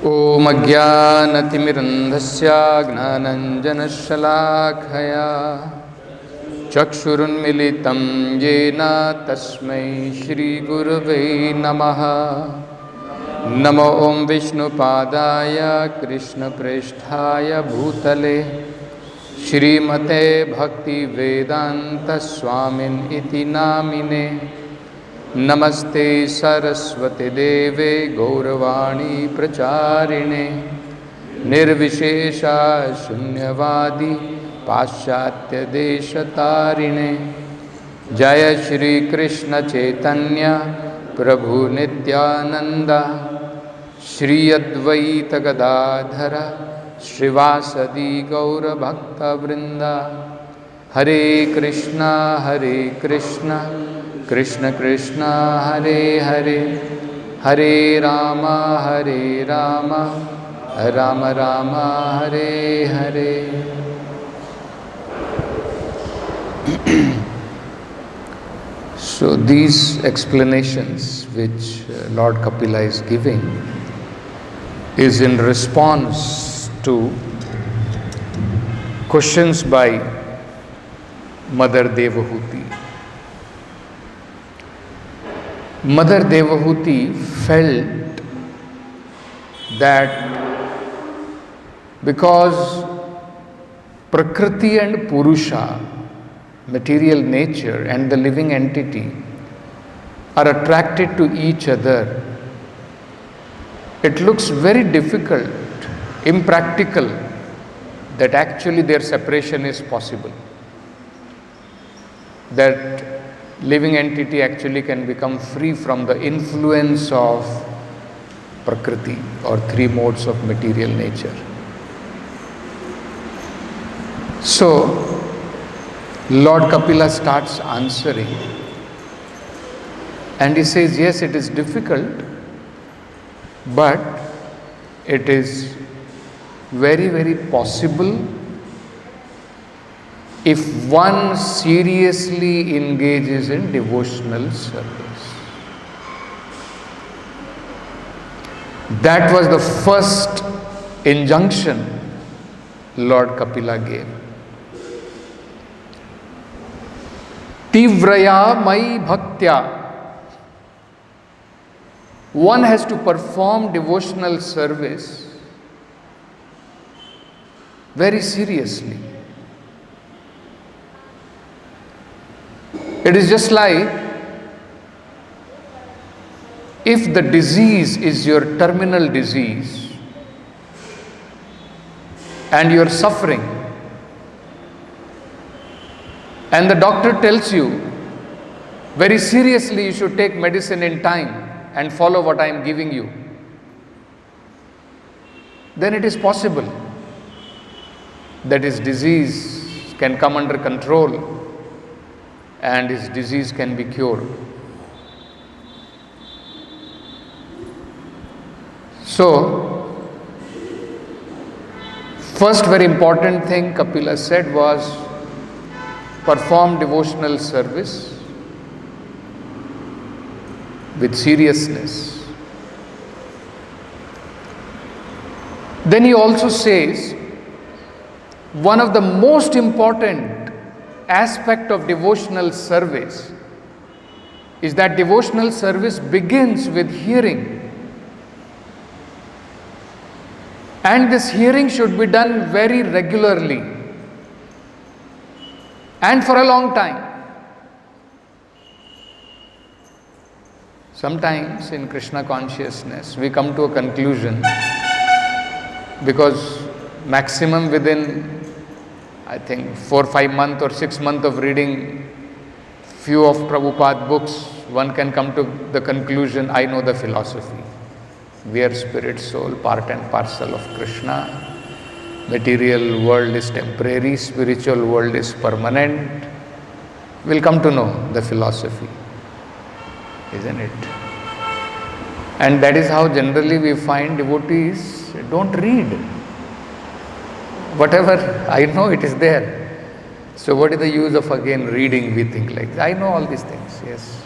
ॐ अज्ञानतिमिरन्धस्य ज्ञानञ्जनशलाखया चक्षुरुन्मिलितं येन तस्मै श्रीगुरवे नमः। नमो ॐ विष्णुपादाय कृष्णप्रेष्ठाय भूतले श्रीमते भक्तिवेदान्तस्वामिन् इति नामिने। नमस्ते सरस्वती देवे गौरवाणी प्रचारिणे निर्विशेषा शून्यवादी पाश्चात्य देशतारिणे। जय श्री कृष्ण चैतन्य प्रभु नित्यानंद श्री अद्वैत गदाधर श्रीवासदि गौर भक्तवृंद। हरे कृष्णा कृष्ण कृष्ण हरे हरे, हरे Ram Ram Ram Hare Hare. So these explanations which Lord Kapila is giving is in response to questions by Mother Devahuti. Mother Devahuti felt that because Prakriti and Purusha, material nature and the living entity, are attracted to each other, it looks very difficult, impractical, that actually their separation is possible. That living entity actually can become free from the influence of Prakriti or three modes of material nature. So, Lord Kapila starts answering and he says, yes, it is difficult, but it is very, very possible if one seriously engages in devotional service. That was the first injunction Lord Kapila gave. Tivraya mai bhaktya. One has to perform devotional service very seriously. It is just like if the disease is your terminal disease and you are suffering, and the doctor tells you very seriously you should take medicine in time and follow what I am giving you, then it is possible that his disease can come under control and his disease can be cured. So, first very important thing Kapila said was perform devotional service with seriousness. Then he also says one of the most important aspect of devotional service is that devotional service begins with hearing. And this hearing should be done very regularly and for a long time. Sometimes in Krishna consciousness we come to a conclusion because maximum within I think 4-5 months or 6 months of reading few of Prabhupada books, one can come to the conclusion, I know the philosophy. We are spirit, soul, part and parcel of Krishna. Material world is temporary, spiritual world is permanent. We'll come to know the philosophy, isn't it? And that is how generally we find devotees don't read. Whatever I know, it is there. So what is the use of again reading, we think like that. I know all these things, yes,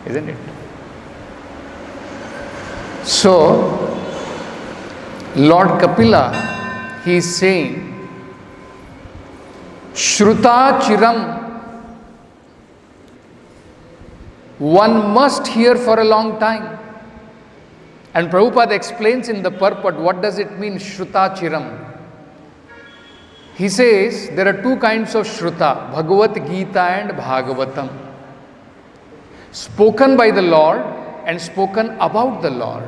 isn't it? So, Lord Kapila, he is saying, Shruta Chiram, one must hear for a long time. And Prabhupada explains in the purport, what does it mean, Shruta Chiram? He says, there are two kinds of Shruta, Bhagavad Gita and Bhagavatam. Spoken by the Lord and spoken about the Lord.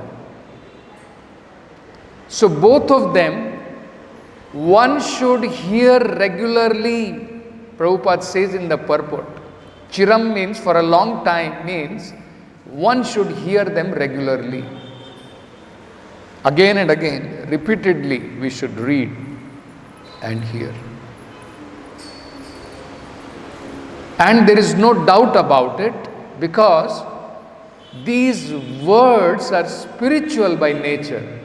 So both of them, one should hear regularly. Prabhupada says in the purport. Chiram means for a long time, means one should hear them regularly. Again and again, repeatedly, we should read and hear. And there is no doubt about it, because these words are spiritual by nature.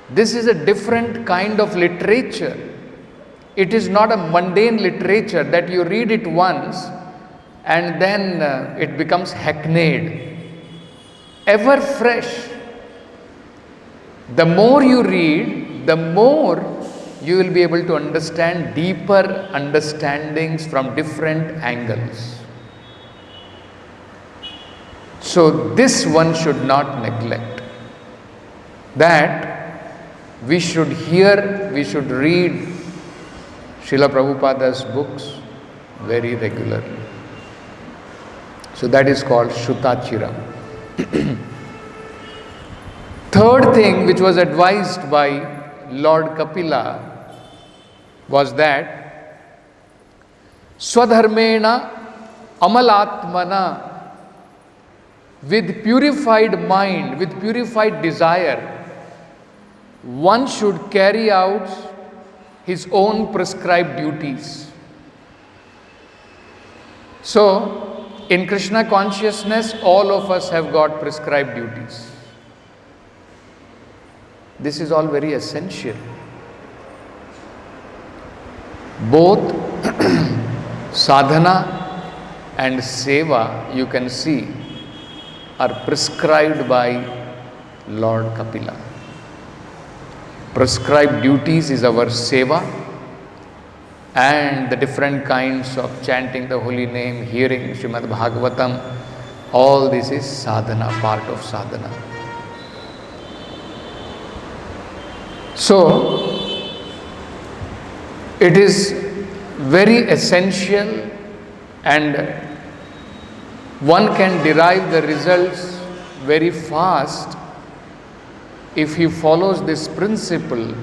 This is a different kind of literature. It is not a mundane literature that you read it once and then it becomes hackneyed. Ever fresh. The more you read, the more you will be able to understand deeper understandings from different angles. So this one should not neglect. That we should hear, we should read Srila Prabhupada's books very regularly. So that is called Shruta-Chiram. Third thing which was advised by Lord Kapila was that Swadharmena Amalatmana, with purified mind, with purified desire, one should carry out his own prescribed duties. So, in Krishna consciousness, all of us have got prescribed duties. This is all very essential. Both sadhana and seva, you can see, are prescribed by Lord Kapila. Prescribed duties is our seva, and the different kinds of chanting the holy name, hearing Srimad Bhagavatam, all this is sadhana, part of sadhana. So, it is very essential, and one can derive the results very fast if he follows this principle,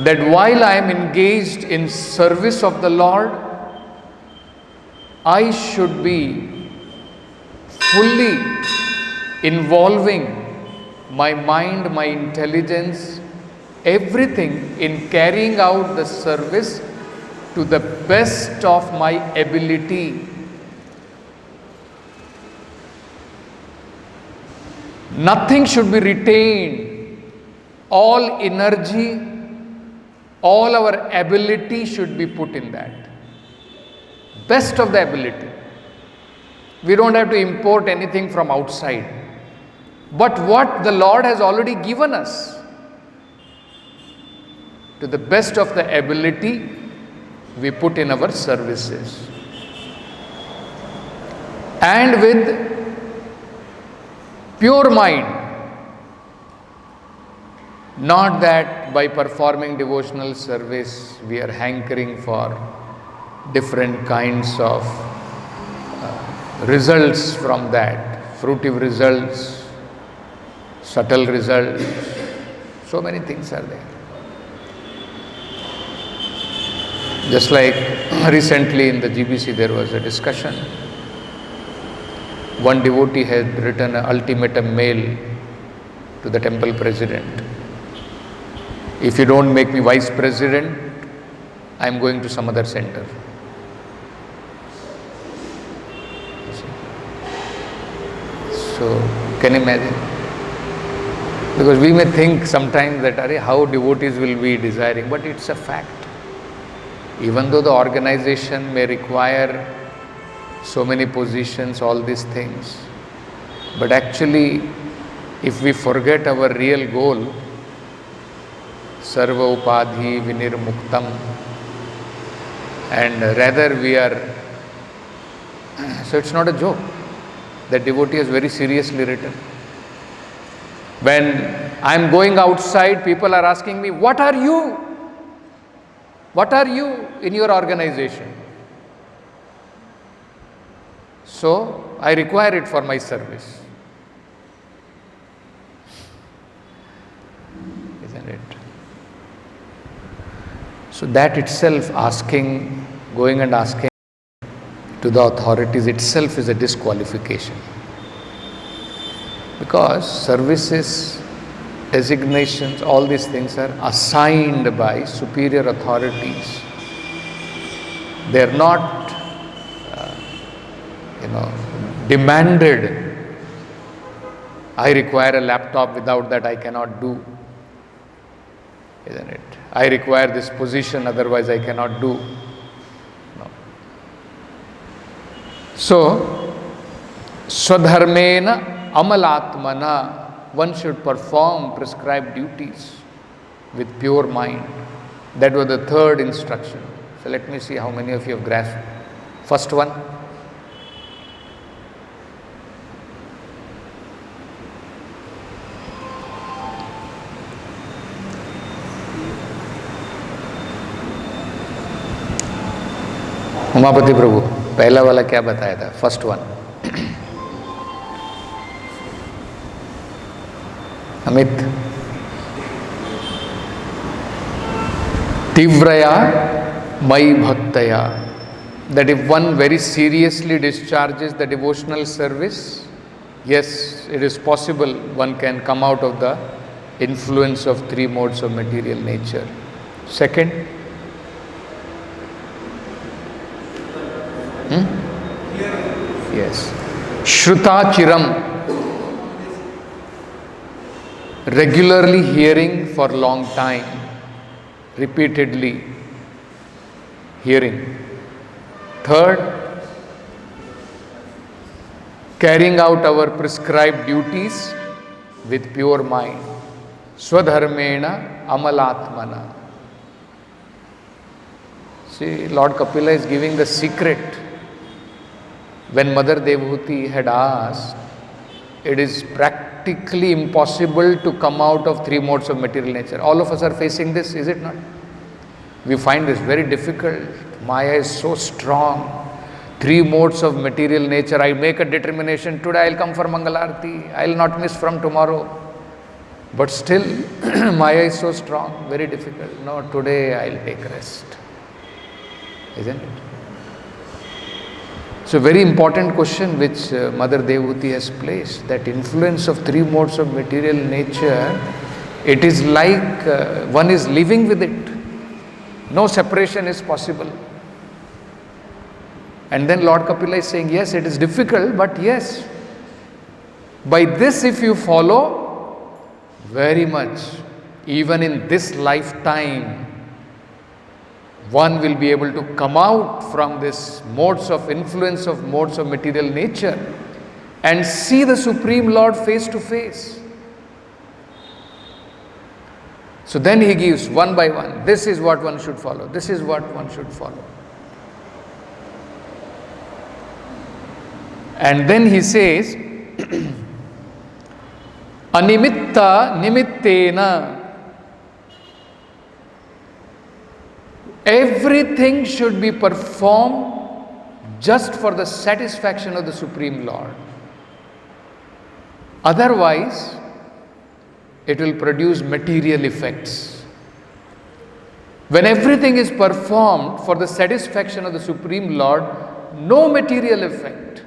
that while I am engaged in service of the Lord, I should be fully involving my mind, my intelligence, everything in carrying out the service to the best of my ability. Nothing should be retained. All energy, all our ability should be put in that. Best of the ability. We don't have to import anything from outside. But what the Lord has already given us, to the best of the ability, we put in our services. And with pure mind, not that by performing devotional service we are hankering for different kinds of results from that, fruitive results, subtle results, so many things are there. Just like recently in the GBC there was a discussion. One devotee had written an ultimatum mail to the temple president. If you don't make me vice president, I am going to some other center. So, can you imagine? Because we may think sometimes that, how devotees will be desiring, but it's a fact. Even though the organization may require so many positions, all these things, but actually if we forget our real goal, Sarva Upadhi Vinirmuktam, and rather we are, so it's not a joke. The devotee has very seriously written. When I am going outside, people are asking me, what are you? What are you in your organization? So, I require it for my service. Isn't it? So that itself going and asking to the authorities itself is a disqualification. Because services, designations, all these things are assigned by superior authorities. They are not, demanded. I require a laptop, without that I cannot do. Isn't it? I require this position, otherwise I cannot do. No. So, Swadharmena Amalatmana, one should perform prescribed duties with pure mind. That was the third instruction. So let me see how many of you have grasped. First one. Umapati प्रभु, पहला वाला क्या बताया था? First one. Amit, तीव्रया मयि भक्तया, that if one very seriously discharges the devotional service, yes, it is possible one can come out of the influence of three modes of material nature. Second, yes, Shruta Chiram, regularly hearing for long time, repeatedly hearing. Third, carrying out our prescribed duties with pure mind. Swadharmena Amalatmana. See, Lord Kapila is giving the secret. When Mother Devhuti had asked, it is practically impossible to come out of three modes of material nature. All of us are facing this, is it not? We find this very difficult. Maya is so strong. Three modes of material nature. I make a determination, today I will come for Mangalarti, I will not miss from tomorrow. But still, Maya is so strong, very difficult. No, today I will take rest. Isn't it? So, very important question which Mother Devhuti has placed, that influence of three modes of material nature, it is like one is living with it. No separation is possible. And then Lord Kapila is saying, yes, it is difficult, but yes, by this if you follow, very much, even in this lifetime, one will be able to come out from this modes of influence of modes of material nature and see the Supreme Lord face to face. So then he gives one by one, this is what one should follow, this is what one should follow. And then he says, Animitta nimittena. Everything should be performed just for the satisfaction of the Supreme Lord. Otherwise, it will produce material effects. When everything is performed for the satisfaction of the Supreme Lord, no material effect.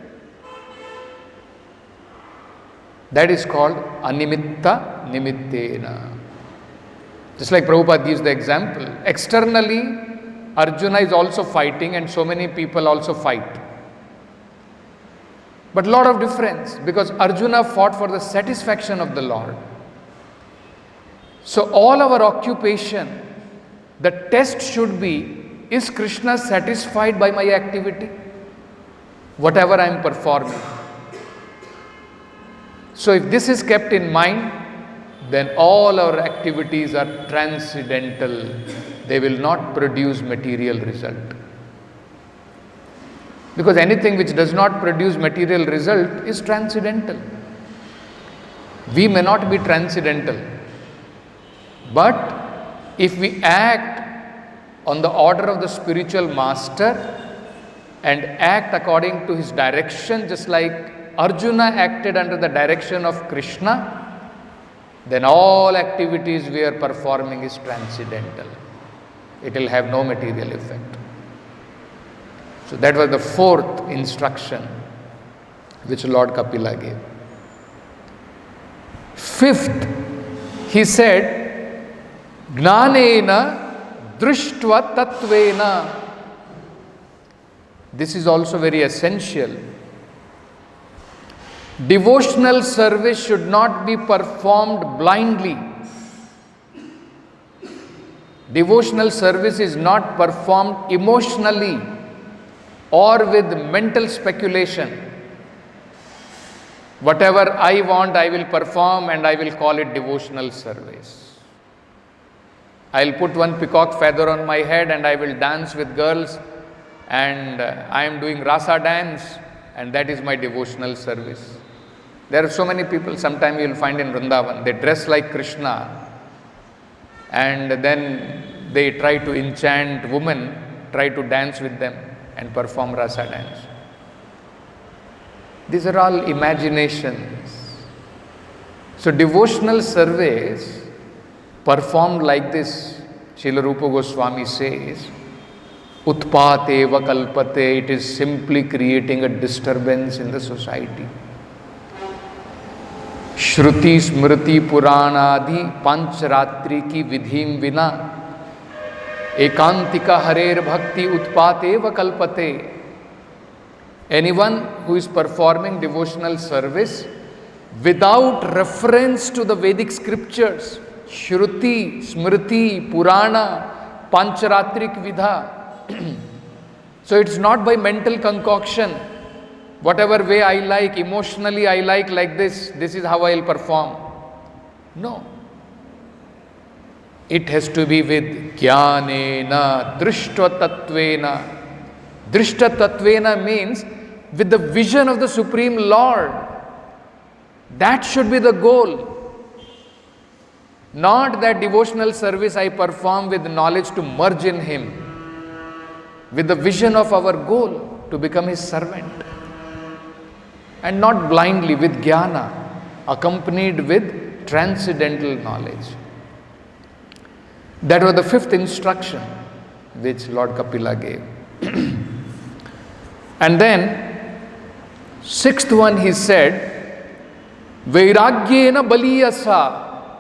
That is called Animitta Nimittena. Just like Prabhupada gives the example, externally Arjuna is also fighting and so many people also fight. But lot of difference, because Arjuna fought for the satisfaction of the Lord. So all our occupation, the test should be, is Krishna satisfied by my activity? Whatever I am performing. So if this is kept in mind, then all our activities are transcendental. They will not produce material result. Because anything which does not produce material result is transcendental. We may not be transcendental, but if we act on the order of the spiritual master and act according to his direction, just like Arjuna acted under the direction of Krishna, then all activities we are performing is transcendental. It will have no material effect. So that was the fourth instruction which Lord Kapila gave. Fifth, he said, Gnanena Drishtva Tattvena. This is also very essential. Devotional service should not be performed blindly. Devotional service is not performed emotionally or with mental speculation. Whatever I want, I will perform and I will call it devotional service. I'll put one peacock feather on my head and I will dance with girls, and I am doing rasa dance, and that is my devotional service. There are so many people, sometimes you will find in Vrindavan, they dress like Krishna and then they try to enchant women, try to dance with them and perform rasa dance. These are all imaginations. So devotional service performed like this, Srila Rupa Goswami says, Utpate va kalpate, it is simply creating a disturbance in the society. Shruti Smriti Puranadi Pancharatri ki vidhim vina Ekantika Harer Bhakti Utpate va kalpate. Anyone who is performing devotional service without reference to the Vedic scriptures, Shruti, Smriti, Purana, Pancharatrik Vidha. So it's not by mental concoction. Whatever way I like, emotionally I like this is how I will perform. No. It has to be with Jnanena, Drishta Tattvena. Drishta Tattvena means with the vision of the Supreme Lord. That should be the goal. Not that devotional service I perform with knowledge to merge in Him. With the vision of our goal to become His servant. And not blindly with jnana, accompanied with transcendental knowledge. That was the fifth instruction which Lord Kapila gave. And then, sixth one he said, Vairagyena baliyasa,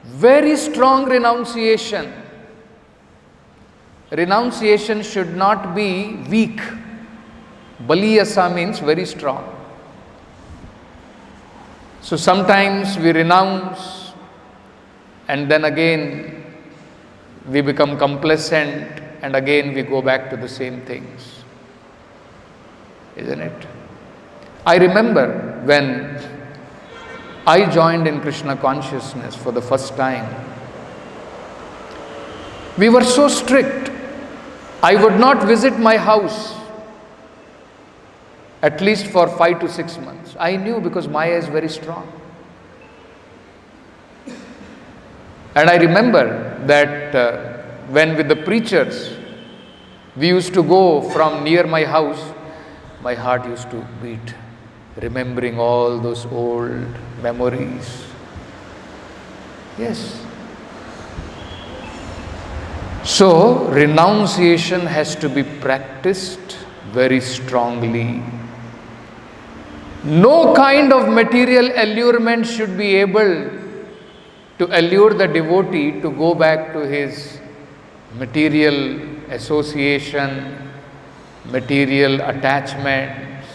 very strong renunciation. Renunciation should not be weak. Baliyasa means very strong. So sometimes we renounce and then again we become complacent and again we go back to the same things. Isn't it? I remember when I joined in Krishna consciousness for the first time, we were so strict. I would not visit my house at least for 5 to 6 months. I knew because Maya is very strong. And I remember that when with the preachers, we used to go from near my house, my heart used to beat, remembering all those old memories. Yes. So, renunciation has to be practiced very strongly. No kind of material allurement should be able to allure the devotee to go back to his material association, material attachments.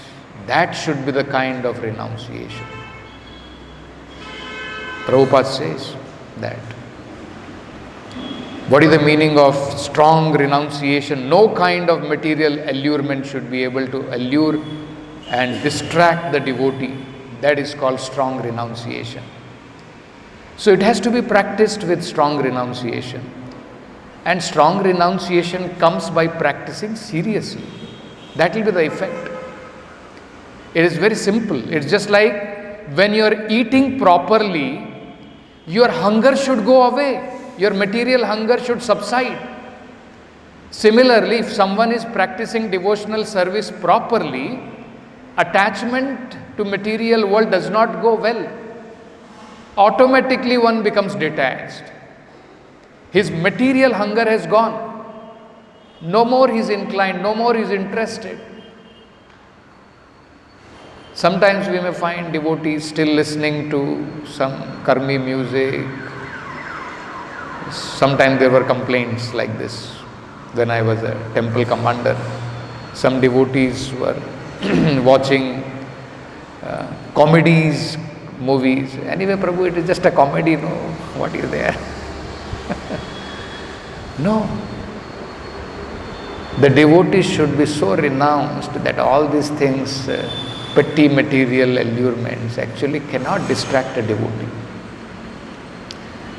That should be the kind of renunciation. Prabhupada says that. What is the meaning of strong renunciation? No kind of material allurement should be able to allure and distract the devotee. That is called strong renunciation. So it has to be practiced with strong renunciation. And strong renunciation comes by practicing seriously. That will be the effect. It is very simple. It's just like when you are eating properly, your hunger should go away. Your material hunger should subside. Similarly, if someone is practicing devotional service properly, attachment to material world does not go well. Automatically one becomes detached. His material hunger has gone. No more he is inclined, no more he is interested. Sometimes we may find devotees still listening to some karmi music. Sometimes there were complaints like this when I was a temple commander. Some devotees were watching comedies, movies. Anyway, Prabhu, it is just a comedy, no? What is there? No. The devotees should be so renounced that all these things, petty material allurements, actually cannot distract a devotee.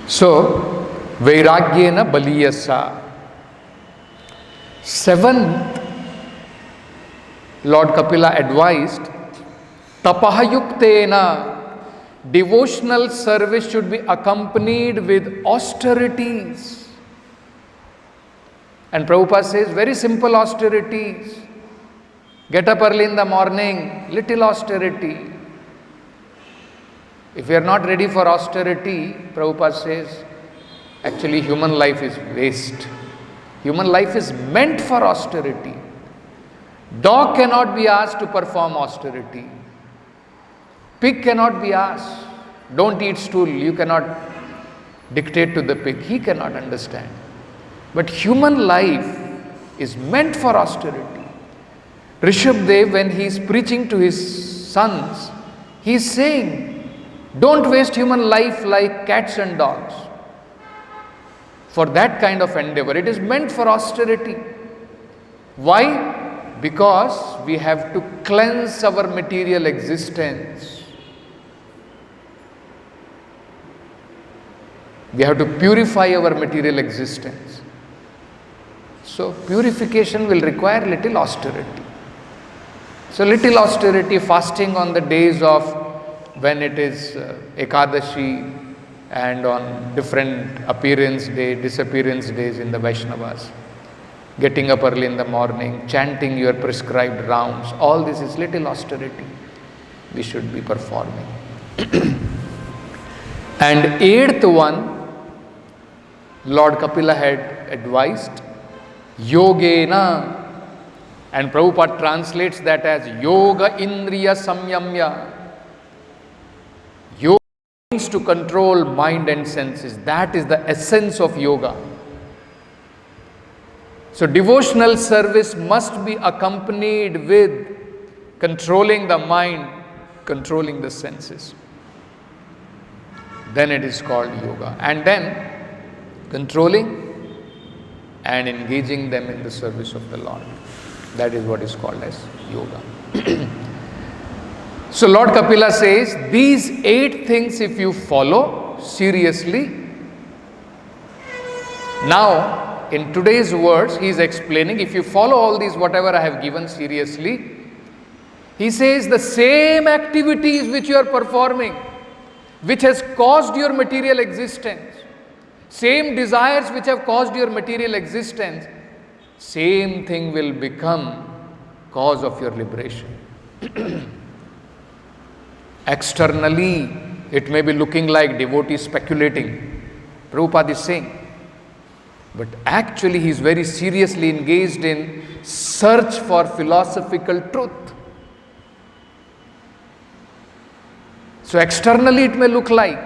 So, Vairagyena baliyasa. Seventh, Lord Kapila advised, tapahayuktena. Devotional service should be accompanied with austerities. And Prabhupada says, very simple austerities. Get up early in the morning, little austerity. If we are not ready for austerity, Prabhupada says, actually human life is waste. Human life is meant for austerity. Dog cannot be asked to perform austerity. Pig cannot be asked. Don't eat stool. You cannot dictate to the pig. He cannot understand. But human life is meant for austerity. Rishabdev, when he is preaching to his sons, he is saying, don't waste human life like cats and dogs. For that kind of endeavor, it is meant for austerity. Why? Because we have to cleanse our material existence. We have to purify our material existence. So purification will require little austerity. So little austerity, fasting on the days of when it is Ekadashi and on different appearance day, disappearance days in the Vaishnavas. Getting up early in the morning, chanting your prescribed rounds, all this is little austerity we should be performing. And eighth one, Lord Kapila had advised, Yogena, and Prabhupada translates that as Yoga Indriya Samyamya. Yoga means to control mind and senses. That is the essence of yoga. So devotional service must be accompanied with controlling the mind, controlling the senses. Then it is called yoga. And then controlling and engaging them in the service of the Lord. That is what is called as yoga. So Lord Kapila says, these 8 things if you follow seriously. Now, in today's words, he is explaining, if you follow all these, whatever I have given seriously, he says the same activities which you are performing, which has caused your material existence, same desires which have caused your material existence, same thing will become cause of your liberation. Externally, it may be looking like devotee speculating. Prabhupada is saying. But actually he is very seriously engaged in search for philosophical truth. So externally it may look like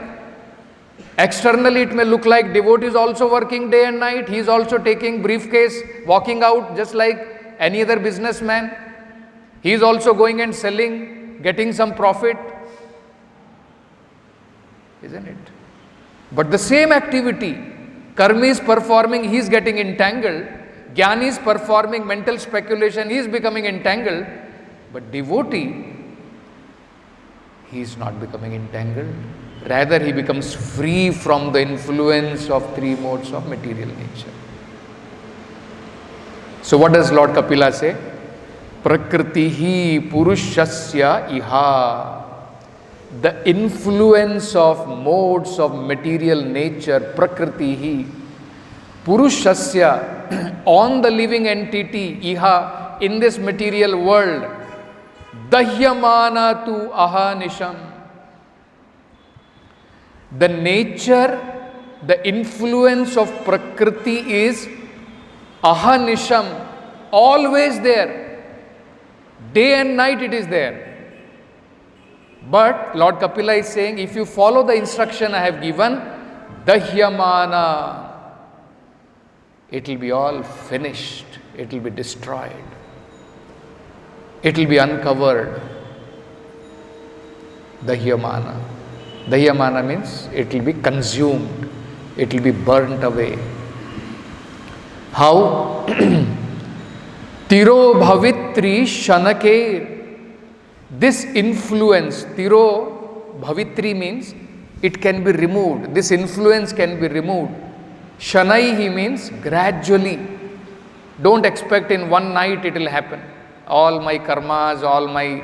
devotee is also working day and night. He is also taking briefcase, walking out just like any other businessman. He is also going and selling, getting some profit. Isn't it? But the same activity, karmi is performing, he is getting entangled. Jnani is performing mental speculation, he is becoming entangled. But devotee, he is not becoming entangled. Rather, he becomes free from the influence of three modes of material nature. So what does Lord Kapila say? Prakritihi purushasya iha. The influence of modes of material nature, prakritihi, purushasya, on the living entity, iha, in this material world, dahyamana tu ahanisham. The nature, the influence of Prakriti is ahanisham, always there. Day and night it is there. But Lord Kapila is saying, if you follow the instruction I have given, dahyamana, it will be all finished, it will be destroyed, it will be uncovered. Dahyamana. Dahyamana means it will be consumed, it will be burnt away. How? Tiro bhavitri shanake. This influence, tiro bhavitri means it can be removed. This influence can be removed. Shanaihi means gradually. Don't expect in one night it will happen. All my karmas, all my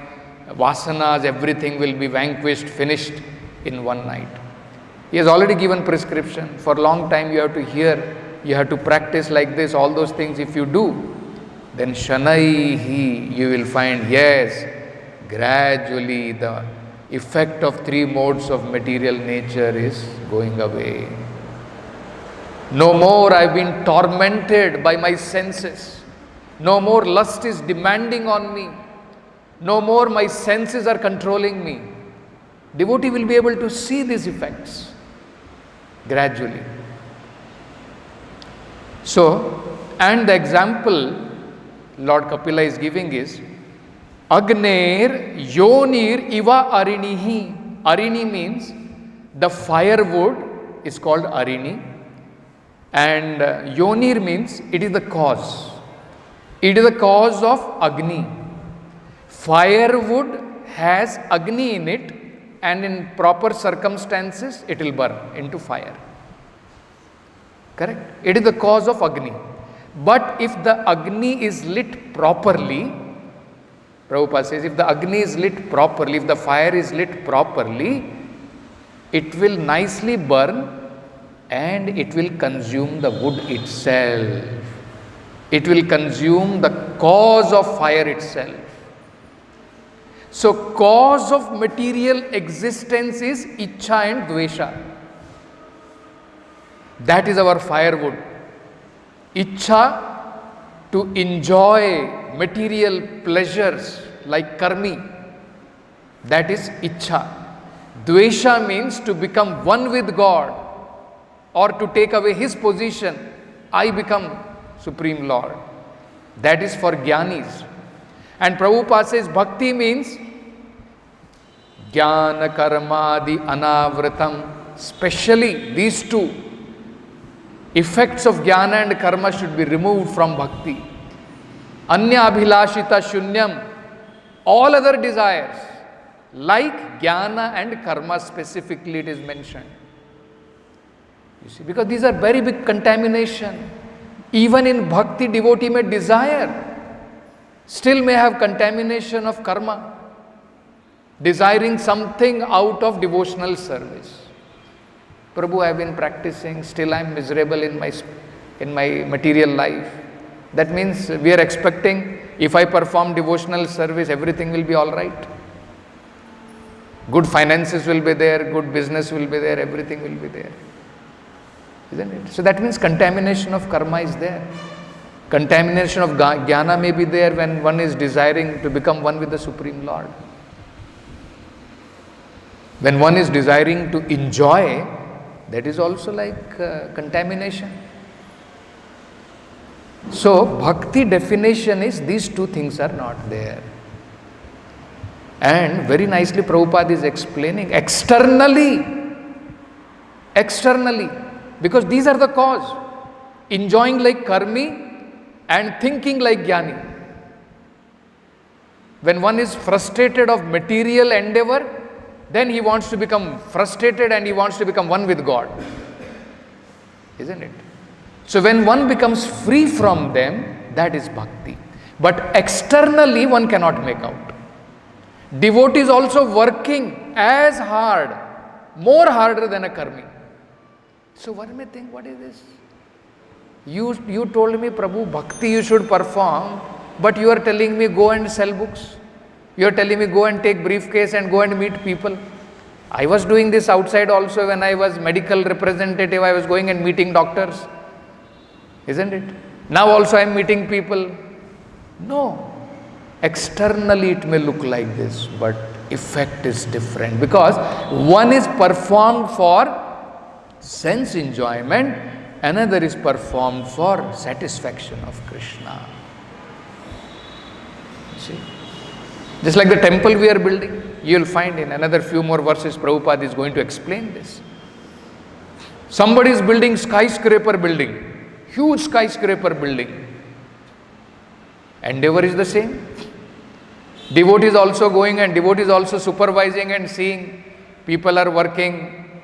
vasanas, everything will be vanquished, finished in one night. He has already given prescription. For a long time you have to hear, you have to practice like this, all those things. If you do, then Shanaihi, you will find, yes, gradually the effect of three modes of material nature is going away. No more I've been tormented by my senses. No more lust is demanding on me. No more my senses are controlling me. Devotee will be able to see these effects gradually. So, and the example Lord Kapila is giving is Agner Yonir Iva Arinihi. Arini means the firewood is called Arini, and Yonir means it is the cause. It is the cause of Agni. Firewood has Agni in it, and in proper circumstances it will burn into fire. Correct? It is the cause of Agni. But if the Agni is lit properly, Prabhupada says, if the Agni is lit properly, if the fire is lit properly, it will nicely burn and it will consume the wood itself. It will consume the cause of fire itself. So, cause of material existence is Ichcha and Dvesha. That is our firewood. Ichcha, to enjoy material pleasures like karmi, that is Ichcha. Dvesha means to become one with God or to take away His position. I become Supreme Lord. That is for Jnanis. And Prabhupada says Bhakti means Jnana Karmadi Anavratam. Especially these two effects of jnana and karma should be removed from bhakti. Anya abhilashita shunyam. All other desires, like jnana and karma specifically it is mentioned. You see, because these are very big contamination. Even in bhakti, devotee may desire, still may have contamination of karma, desiring something out of devotional service. Prabhu, I have been practicing, still I am miserable in my material life. That means we are expecting, if I perform devotional service, everything will be all right. Good finances will be there, good business will be there, everything will be there. Isn't it? So that means contamination of karma is there. Contamination of jnana may be there when one is desiring to become one with the Supreme Lord. When one is desiring to enjoy, that is also like contamination. So, bhakti definition is these two things are not there. And very nicely Prabhupada is explaining externally, because these are the cause. Enjoying like karmi and thinking like jnani. When one is frustrated of material endeavor, then he wants to become frustrated and he wants to become one with God. Isn't it? So when one becomes free from them, that is bhakti. But externally one cannot make out. Devotee is also working as hard, more harder than a karmi. So one may think, what is this? You told me, Prabhu, bhakti you should perform, but you are telling me go and sell books. You are telling me go and take briefcase and go and meet people. I was doing this outside also when I was medical representative. I was going and meeting doctors. Isn't it? Now also I am meeting people. No. Externally it may look like this, but effect is different, because one is performed for sense enjoyment, another is performed for satisfaction of Krishna. See? Just like the temple we are building, you will find in another few more verses, Prabhupada is going to explain this. Somebody is building skyscraper building, huge skyscraper building. Endeavor is the same. Devotee is also going and devotee is also supervising and seeing people are working,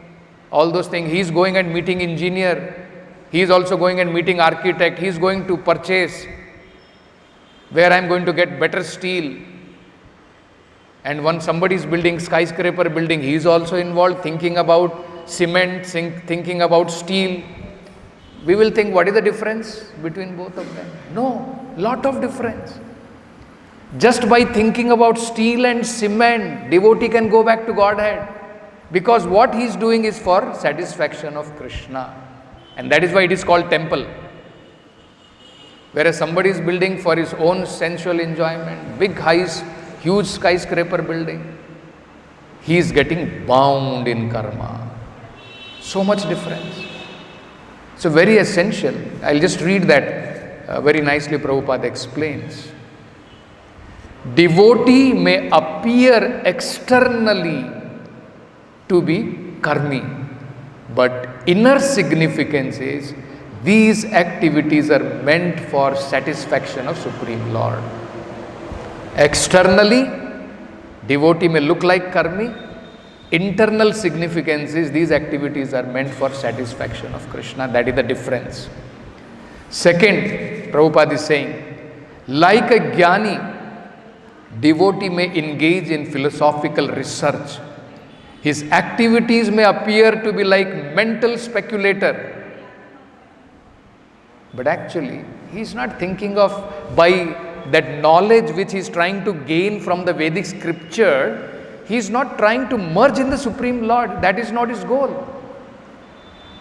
all those things. He is going and meeting engineer. He is also going and meeting architect. He is going to purchase where I am going to get better steel. And when somebody is building skyscraper building, he is also involved, thinking about cement, thinking about steel. We will think, what is the difference between both of them? No, lot of difference. Just by thinking about steel and cement, devotee can go back to Godhead, because what he is doing is for satisfaction of Krishna. And that is why it is called temple. Whereas somebody is building for his own sensual enjoyment, big huge skyscraper building, he is getting bound in karma. So much difference. So very essential. I'll just read that very nicely. Prabhupada explains. Devotee may appear externally to be karmi, but inner significance is these activities are meant for satisfaction of Supreme Lord. Externally, devotee may look like karmi. Internal significance is these activities are meant for satisfaction of Krishna. That is the difference. Second, Prabhupada is saying, like a jnani, devotee may engage in philosophical research. His activities may appear to be like mental speculator. But actually, he is not thinking of, by that knowledge which he is trying to gain from the Vedic scripture, he is not trying to merge in the Supreme Lord. That is not his goal.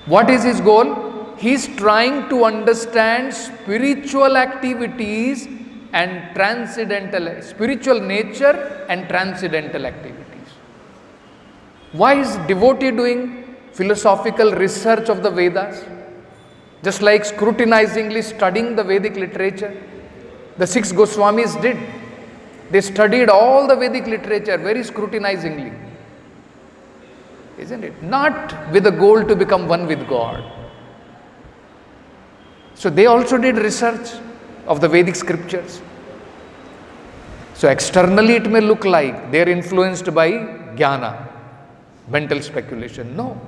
What is his goal? He is trying to understand spiritual activities and transcendental, spiritual nature and transcendental activities. Why is devotee doing philosophical research of the Vedas? Just like scrutinizingly studying the Vedic literature. The 6 Goswamis did. They studied all the Vedic literature very scrutinizingly. Isn't it? Not with the goal to become one with God. So they also did research of the Vedic scriptures. So externally it may look like they are influenced by jnana, mental speculation. No.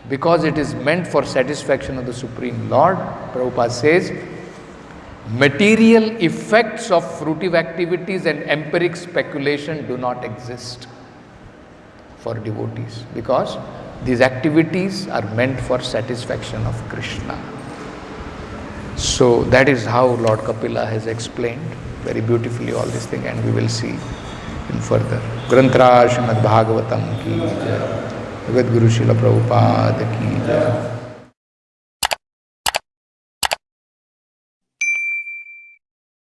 Because it is meant for satisfaction of the Supreme Lord, Prabhupada says, material effects of fruitive activities and empiric speculation do not exist for devotees, because these activities are meant for satisfaction of Krishna. So that is how Lord Kapila has explained very beautifully all these things, and we will see in further. Granthra Srimad Bhagavatam ki jai. Guru Srila Prabhupada ki jai.